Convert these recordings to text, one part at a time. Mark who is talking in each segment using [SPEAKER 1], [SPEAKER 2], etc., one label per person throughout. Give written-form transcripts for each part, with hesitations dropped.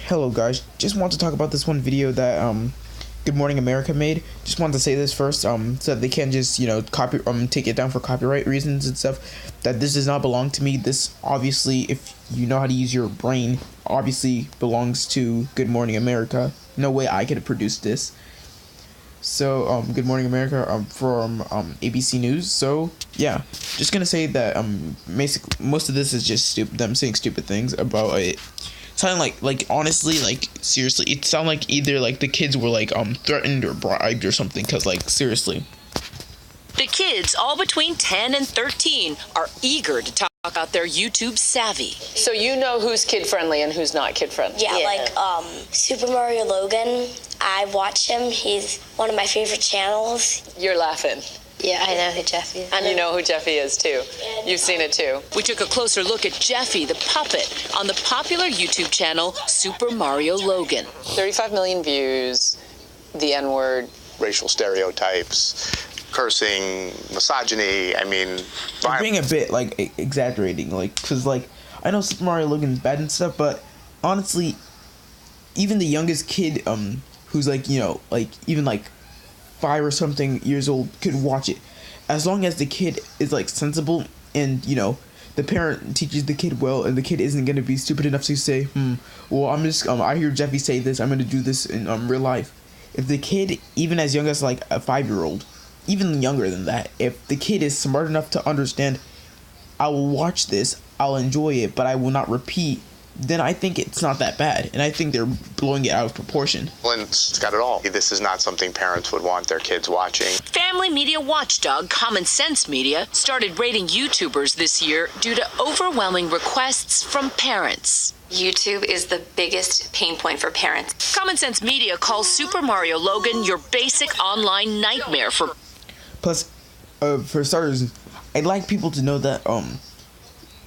[SPEAKER 1] Hello guys, just want to talk about this one video that Good Morning America made. Just wanted to say this first, so that they can't just, take it down for copyright reasons and stuff. That this does not belong to me. This obviously, if you know how to use your brain, obviously belongs to Good Morning America. No way I could have produced this. So, Good Morning America, from ABC News. So, yeah, just gonna say that basically most of this is just them saying stupid things about it. Sounding like honestly, like seriously, it sounded like either like the kids were like threatened or bribed or something, cause like seriously.
[SPEAKER 2] The kids, all between 10 and 13, are eager to talk about their YouTube savvy.
[SPEAKER 3] So you know who's kid-friendly and who's not kid-friendly?
[SPEAKER 4] Yeah, like Super Mario Logan. I watch him. He's one of my favorite channels.
[SPEAKER 3] You're laughing.
[SPEAKER 4] Yeah, I know who Jeffy is.
[SPEAKER 3] And you know who Jeffy is, too. You've seen it, too.
[SPEAKER 2] We took a closer look at Jeffy, the puppet, on the popular YouTube channel Super Mario Logan.
[SPEAKER 3] 35 million views, the N-word.
[SPEAKER 5] Racial stereotypes, cursing, misogyny, I mean...
[SPEAKER 1] You're being a bit, like, exaggerating, like, because, like, I know Super Mario Logan's bad and stuff, but, honestly, even the youngest kid, who's, like, you know, like, even, like, 5 or something years old could watch it, as long as the kid is, like, sensible, and, you know, the parent teaches the kid well, and the kid isn't gonna be stupid enough to say, well, I'm just, I hear Jeffy say this, I'm gonna do this in, real life. If the kid, even as young as, like, a 5-year-old, even younger than that, if the kid is smart enough to understand, I will watch this, I'll enjoy it, but I will not repeat, then I think it's not that bad, and I think they're blowing it out of proportion.
[SPEAKER 5] Lynn's got it all. This is not something parents would want their kids watching.
[SPEAKER 2] Family media watchdog Common Sense Media started rating YouTubers this year due to overwhelming requests from parents.
[SPEAKER 6] YouTube is the biggest pain point for parents.
[SPEAKER 2] Common Sense Media calls Super Mario Logan your basic online nightmare for...
[SPEAKER 1] Plus, for starters, I'd like people to know that,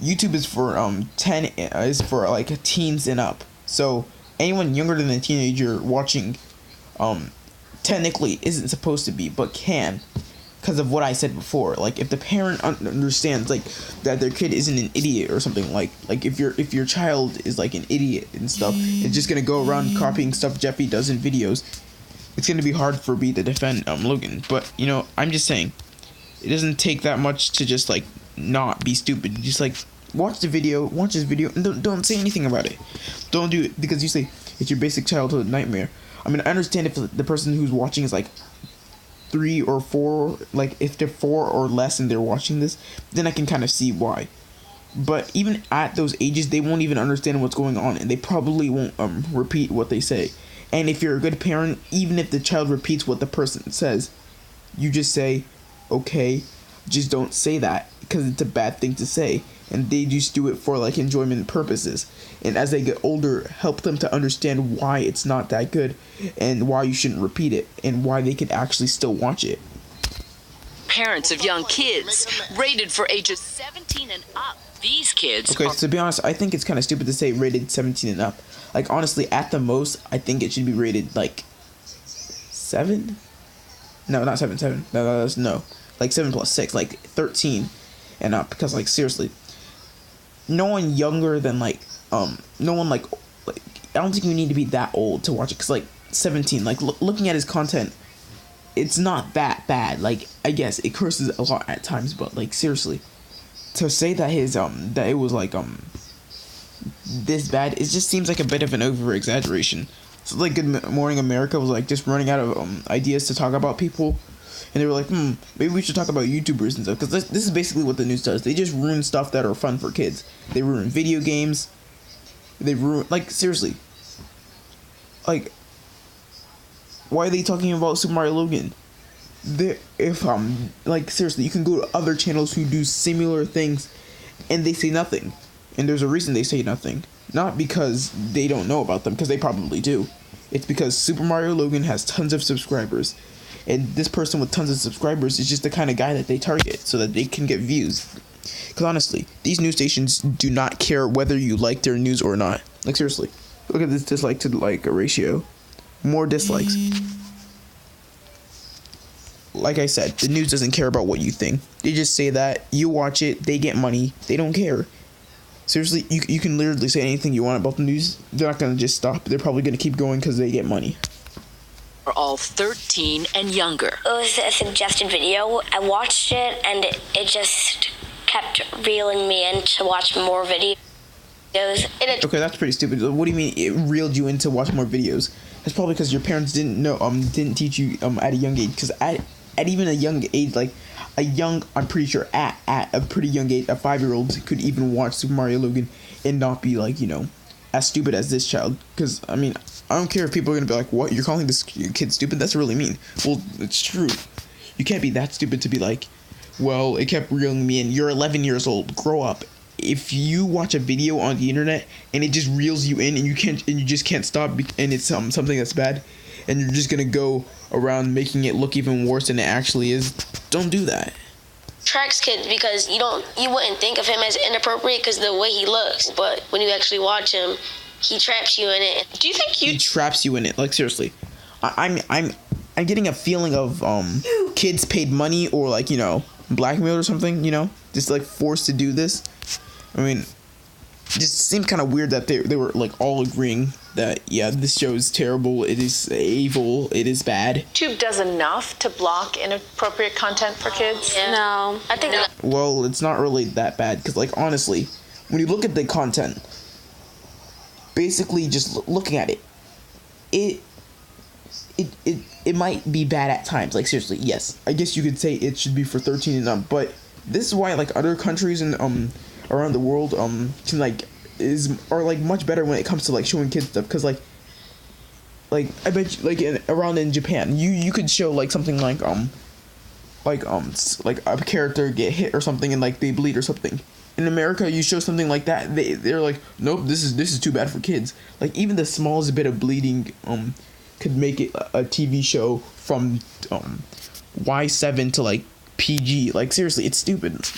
[SPEAKER 1] YouTube is for, is for, like, teens and up. So, anyone younger than a teenager watching, technically isn't supposed to be, but can. Because of what I said before. Like, if the parent understands, like, that their kid isn't an idiot or something, like if your child is, like, an idiot and stuff, it's just gonna go around copying stuff Jeffy does in videos, it's gonna be hard for me to defend, Logan. But, you know, I'm just saying, it doesn't take that much to just, like, not be stupid. Just, like, watch this video, and don't say anything about it. Don't do it, because you say, it's your basic childhood nightmare. I mean, I understand if the person who's watching is, like, 3 or 4, like, if they're 4 or less and they're watching this, then I can kind of see why. But even at those ages, they won't even understand what's going on, and they probably won't repeat what they say. And if you're a good parent, even if the child repeats what the person says, you just say, okay, just don't say that, because it's a bad thing to say, and they just do it for, like, enjoyment purposes. And as they get older, help them to understand why it's not that good, and why you shouldn't repeat it, and why they can actually still watch it.
[SPEAKER 2] Parents of young kids, rated for ages 17 and up. These kids
[SPEAKER 1] Okay, so to be honest, I think it's kind of stupid to say rated 17 and up. Like, honestly, at the most, I think it should be rated, like, 7? No, not 7, no. Like, 7 plus 6, like, 13 and up. Because, like, seriously, no one younger than, like, no one, like, I don't think you need to be that old to watch it. Because, like, 17, like, looking at his content, it's not that bad. Like, I guess it curses a lot at times, but, like, seriously, to say that his, that it was, like, this bad, it just seems like a bit of an over-exaggeration. So, like, Good Morning America was, like, just running out of, ideas to talk about people, and they were like, maybe we should talk about YouTubers and stuff, because this is basically what the news does. They just ruin stuff that are fun for kids. They ruin video games, they ruin, like, seriously, like, why are they talking about Super Mario Logan? Like, seriously, you can go to other channels who do similar things, and they say nothing. And there's a reason they say nothing. Not because they don't know about them, because they probably do. It's because Super Mario Logan has tons of subscribers. And this person with tons of subscribers is just the kind of guy that they target, so that they can get views. Because honestly, these news stations do not care whether you like their news or not. Like, seriously, look at this dislike to like ratio. More dislikes. Like I said, the news doesn't care about what you think. They just say that, you watch it, they get money, they don't care. Seriously, you can literally say anything you want about the news. They're not gonna just stop. They're probably gonna keep going because they get money.
[SPEAKER 2] Are all 13 and younger.
[SPEAKER 4] It was a suggested video. I watched it and it just kept reeling me in to watch more videos.
[SPEAKER 1] Okay, that's pretty stupid. What do you mean it reeled you in to watch more videos? That's probably because your parents didn't teach you at a young age. Because at even a young age, like I'm pretty sure at a pretty young age, a 5-year-old could even watch Super Mario Logan and not be like, as stupid as this child. Because I mean, I don't care if people are gonna be like, what, you're calling this kid stupid? That's really mean. Well, it's true. You can't be that stupid to be like, well, it kept reeling me in. You're 11 years old. Grow up. If you watch a video on the internet and it just reels you in and you just can't stop, and it's something that's bad, and you're just gonna go around making it look even worse than it actually is, don't do that.
[SPEAKER 4] Tracks kids because you wouldn't think of him as inappropriate because the way he looks, but when you actually watch him, he traps you in it.
[SPEAKER 3] Do you think
[SPEAKER 1] He traps you in it. Like, seriously, I'm getting a feeling of kids paid money or like blackmailed or something. Just like forced to do this. I mean, it just seemed kind of weird that they were like all agreeing that, yeah, this show is terrible, it is evil, it is bad.
[SPEAKER 3] YouTube does enough to block inappropriate content for kids?
[SPEAKER 4] Yeah.
[SPEAKER 6] No.
[SPEAKER 4] I think
[SPEAKER 1] Well, it's not really that bad because, like, honestly, when you look at the content, basically just looking at it might be bad at times. Like, seriously, yes, I guess you could say it should be for 13 and up, but this is why like other countries and around the world can are much better when it comes to like showing kids stuff, because like I bet you, around in Japan you could show like something like a character get hit or something and like they bleed or something. In America, you show something like that, they're like, nope, this is too bad for kids. Like, even the smallest bit of bleeding could make it a TV show from Y7 to like PG. Like, seriously, it's stupid.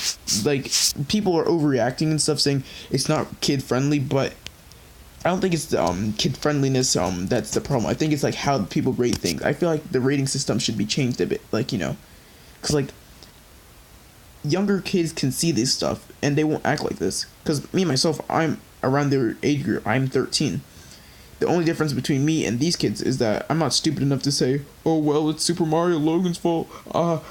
[SPEAKER 1] Like, people are overreacting and stuff, saying it's not kid friendly, but I don't think it's the kid friendliness that's the problem. I think it's like how people rate things. I feel like the rating system should be changed a bit, like, because like younger kids can see this stuff and they won't act like this. Because me myself, I'm around their age group. I'm 13. The only difference between me and these kids is that I'm not stupid enough to say, oh well, it's Super Mario Logan's fault. The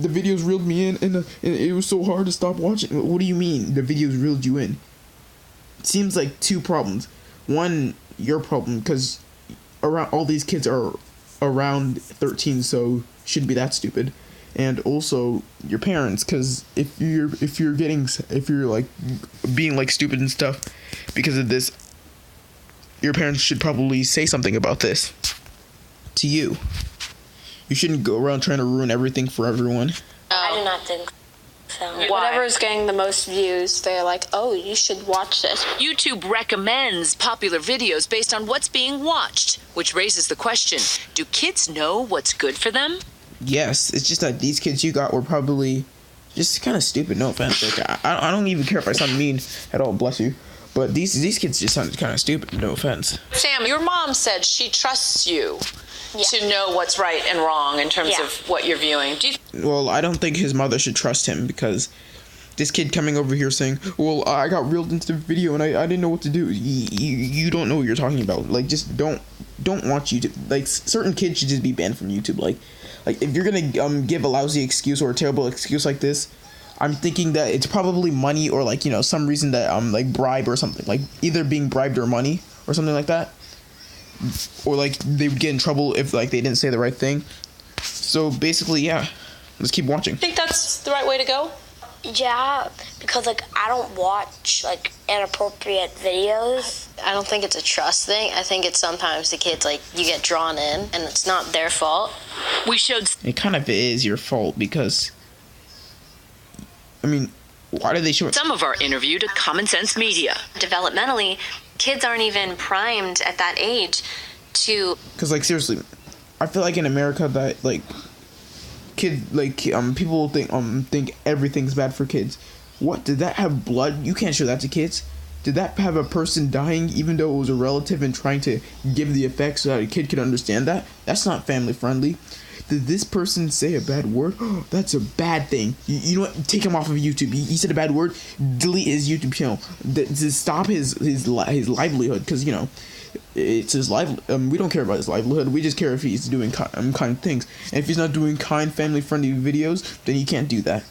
[SPEAKER 1] videos reeled me in and it was so hard to stop watching. What do you mean the videos reeled you in? It seems like two problems. One, your problem, because around all these kids are around 13, so shouldn't be that stupid. And also your parents, because if you're like being like stupid and stuff because of this, your parents should probably say something about this to you. You shouldn't go around trying to ruin everything for everyone.
[SPEAKER 4] I do not think so.
[SPEAKER 6] Whatever's getting the most views, they're like, oh, you should watch this.
[SPEAKER 2] YouTube recommends popular videos based on what's being watched, which raises the question, do kids know what's good for them?
[SPEAKER 1] Yes, it's just that these kids you got were probably just kind of stupid. No offense. Like, I don't even care if I sound mean at all. Bless you. But these kids just sounded kind of stupid. No offense.
[SPEAKER 3] Sam, your mom said she trusts you to know what's right and wrong in terms of what you're viewing.
[SPEAKER 1] Well, I don't think his mother should trust him, because this kid coming over here saying, well, I got reeled into the video and I didn't know what to do. You don't know what you're talking about. Like, just don't watch YouTube. Like, certain kids should just be banned from YouTube. Like if you're gonna give a lousy excuse or a terrible excuse like this, I'm thinking that it's probably money or like, some reason that like bribe or something, like either being bribed or money or something like that, or like they would get in trouble if like they didn't say the right thing. So basically, yeah, let's keep watching.
[SPEAKER 3] Think that's the right way to go?
[SPEAKER 4] Yeah, because like I don't watch like inappropriate videos. I don't think it's a trust thing. I think it's sometimes the kids, like, you get drawn in and it's not their fault.
[SPEAKER 2] We showed
[SPEAKER 1] It kind of is your fault, because I mean, why did they show it?
[SPEAKER 2] some of our interview to Common Sense Media.
[SPEAKER 6] Developmentally, kids aren't even primed at that age to...
[SPEAKER 1] Because like, seriously, I feel like in America that like people think everything's bad for kids. What, did that have blood? You can't show that to kids. Did that have a person dying even though it was a relative and trying to give the effects so that a kid could understand that? That's not family friendly. did this person say a bad word? That's a bad thing. You know what? Take him off of YouTube. He said a bad word. Delete his YouTube channel. To stop his livelihood, because, you know, it's his life. We don't care about his livelihood. We just care if he's doing kind things. And if he's not doing kind, family-friendly videos, then you can't do that.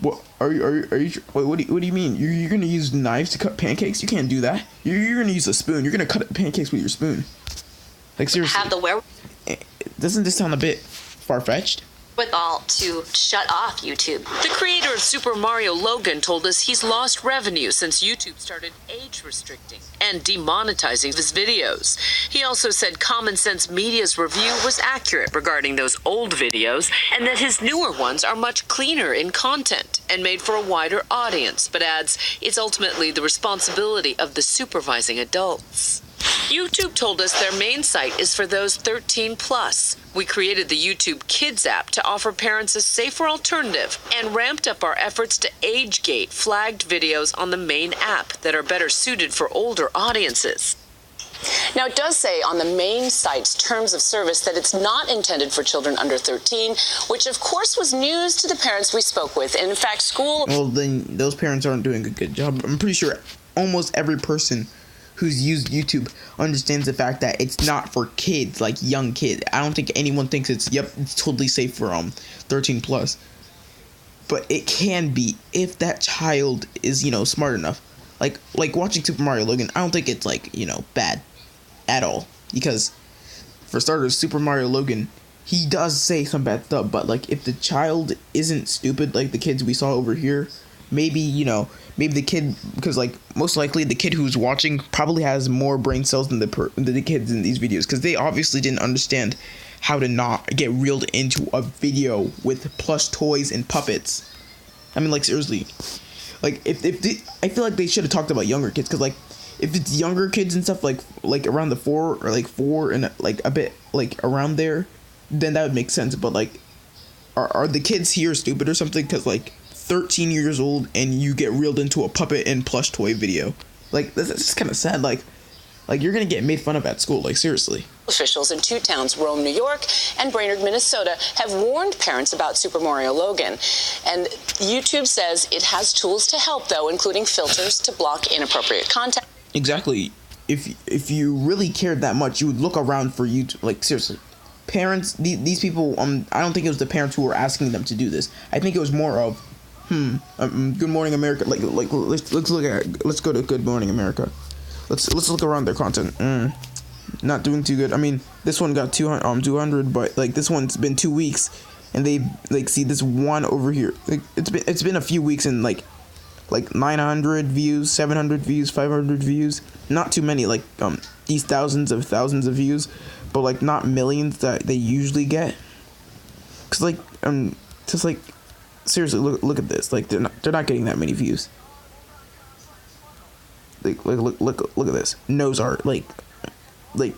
[SPEAKER 1] What are you? What do you mean? You're gonna use knives to cut pancakes? You can't do that. You're gonna use a spoon. You're gonna cut pancakes with your spoon. Like, seriously.
[SPEAKER 6] Have the
[SPEAKER 1] Doesn't this sound a bit far-fetched?
[SPEAKER 6] wherewithal to shut off YouTube.
[SPEAKER 2] The creator of Super Mario, Logan, told us he's lost revenue since YouTube started age restricting and demonetizing his videos. He also said Common Sense Media's review was accurate regarding those old videos and that his newer ones are much cleaner in content and made for a wider audience, but adds it's ultimately the responsibility of the supervising adults. YouTube told us their main site is for those 13 plus. We created the YouTube Kids app to offer parents a safer alternative and ramped up our efforts to age-gate flagged videos on the main app that are better suited for older audiences.
[SPEAKER 3] Now, it does say on the main site's terms of service that it's not intended for children under 13, which of course was news to the parents we spoke with. And in fact, school...
[SPEAKER 1] Well, then those parents aren't doing a good job. I'm pretty sure almost every person who's used YouTube understands the fact that it's not for kids, like young kids. I don't think anyone thinks it's totally safe for 13 plus. But it can be if that child is, smart enough. Like watching Super Mario Logan, I don't think it's bad at all, because for starters, Super Mario Logan, he does say some bad stuff, but if the child isn't stupid like the kids we saw over here, maybe the kid, because most likely the kid who's watching probably has more brain cells than the kids in these videos, because they obviously didn't understand how to not get reeled into a video with plush toys and puppets. I mean, seriously, I feel like they should have talked about younger kids, because if it's younger kids and stuff like around the 4 or 4 and a bit around there, then that would make sense. But are the kids here stupid or something? Because 13 years old and you get reeled into a puppet and plush toy video, that's just kind of sad. You're gonna get made fun of at school. Seriously.
[SPEAKER 3] Officials in two towns, Rome, New York, and Brainerd, Minnesota, have warned parents about Super Mario Logan. And YouTube says it has tools to help, though, including filters to block inappropriate content.
[SPEAKER 1] Exactly. If you really cared that much, you would look around for YouTube. Seriously. Parents, these people, I don't think it was the parents who were asking them to do this. I think it was more of, Good Morning America. Let's go to Good Morning America. Let's look around their content. Not doing too good. I mean, this one got 200, but this one's been 2 weeks, and they see this one over here. It's been a few weeks and 900 views, 700 views, 500 views. Not too many these thousands of views, but not millions that they usually get. Cause seriously, look at this. They're not getting that many views. Look at this nose art.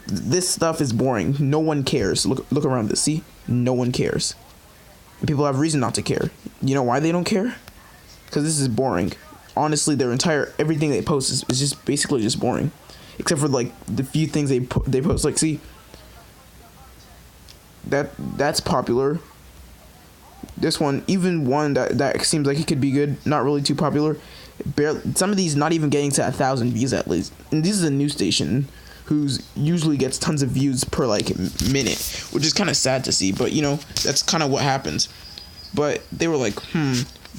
[SPEAKER 1] This stuff is boring. No one cares. Look around this. See, no one cares. And people have reason not to care. You know why they don't care? Because this is boring. Honestly, everything they post is just basically just boring, except for the few things they post. See, that's popular. This one, even one that seems like it could be good, not really too popular. Some of these not even getting to 1,000 views at least. And this is a news station who's usually gets tons of views per minute, which is kind of sad to see. But that's kind of what happens. But they were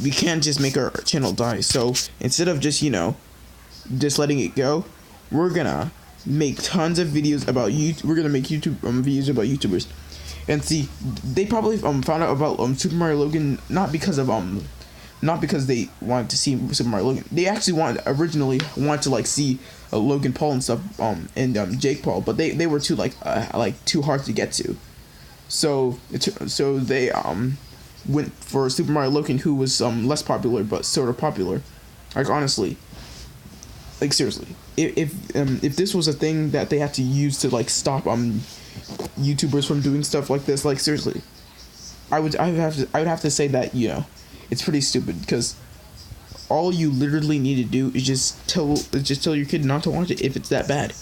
[SPEAKER 1] we can't just make our channel die. So instead of just just letting it go, we're gonna make tons of videos about YouTube. We're gonna make YouTube videos about YouTubers. And see, they probably found out about Super Mario Logan not because they wanted to see Super Mario Logan. They actually originally wanted to see Logan Paul and stuff and Jake Paul, but they were too too hard to get to. So they went for Super Mario Logan, who was less popular but sort of popular. Honestly, seriously, if this was a thing that they had to use to stop YouTubers from doing stuff like this, seriously, I would have to say that it's pretty stupid, because all you literally need to do is just tell your kid not to watch it if it's that bad.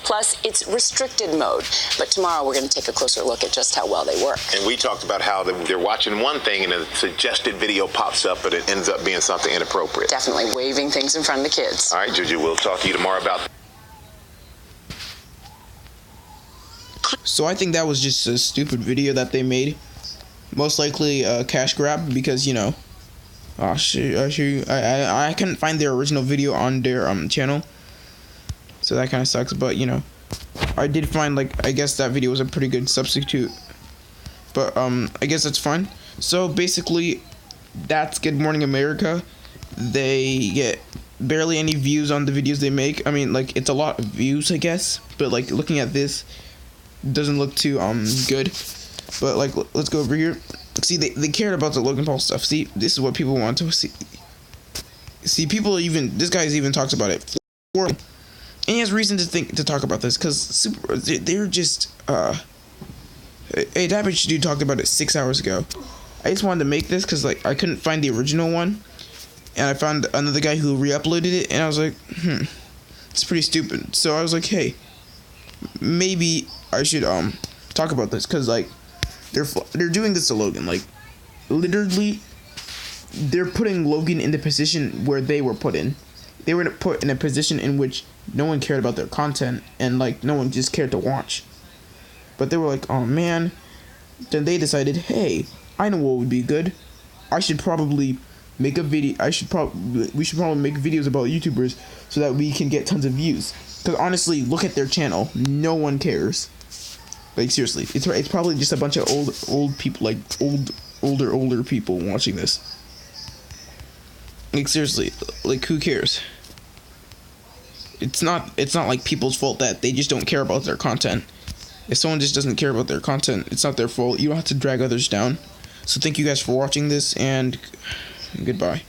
[SPEAKER 3] Plus, it's restricted mode. But tomorrow we're going to take a closer look at just how well they work.
[SPEAKER 7] And we talked about how they're watching one thing and a suggested video pops up, but it ends up being something inappropriate.
[SPEAKER 3] Definitely waving things in front of the kids.
[SPEAKER 7] All right, Juju, we'll talk to you tomorrow about.
[SPEAKER 1] So I think that was just a stupid video that they made. Most likely a cash grab because, you know, I couldn't find their original video on their channel. So that kind of sucks, but you know, I did find, like, I guess that video was a pretty good substitute. But I guess that's fine. So basically, that's Good Morning America. They get barely any views on the videos they make. I mean, like, it's a lot of views, I guess. But like, looking at this, doesn't look too good. But like, let's go over here. See, they cared about the Logan Paul stuff. See, this is what people want to see. See, people even, this guy's even talks about it. And he has reason to talk about this, because they're just, hey, that bitch dude talked about it 6 hours ago. I just wanted to make this, because, like, I couldn't find the original one, and I found another guy who re-uploaded it, and I was like, it's pretty stupid. So I was like, hey, maybe I should, talk about this, because, like, they're doing this to Logan, like, literally, they're putting Logan in the position where they were put in. They were put in a position in which no one cared about their content, and like no one just cared to watch. But they were like, oh man. Then they decided, hey, I know what would be good. I should probably make a video. We should probably make videos about YouTubers so that we can get tons of views. Because honestly, look at their channel. No one cares. Like, seriously, it's probably just a bunch of old people, like older people watching this. Like, seriously, like, who cares? It's not like people's fault that they just don't care about their content. If someone just doesn't care about their content, it's not their fault. You don't have to drag others down. So thank you guys for watching this, and goodbye.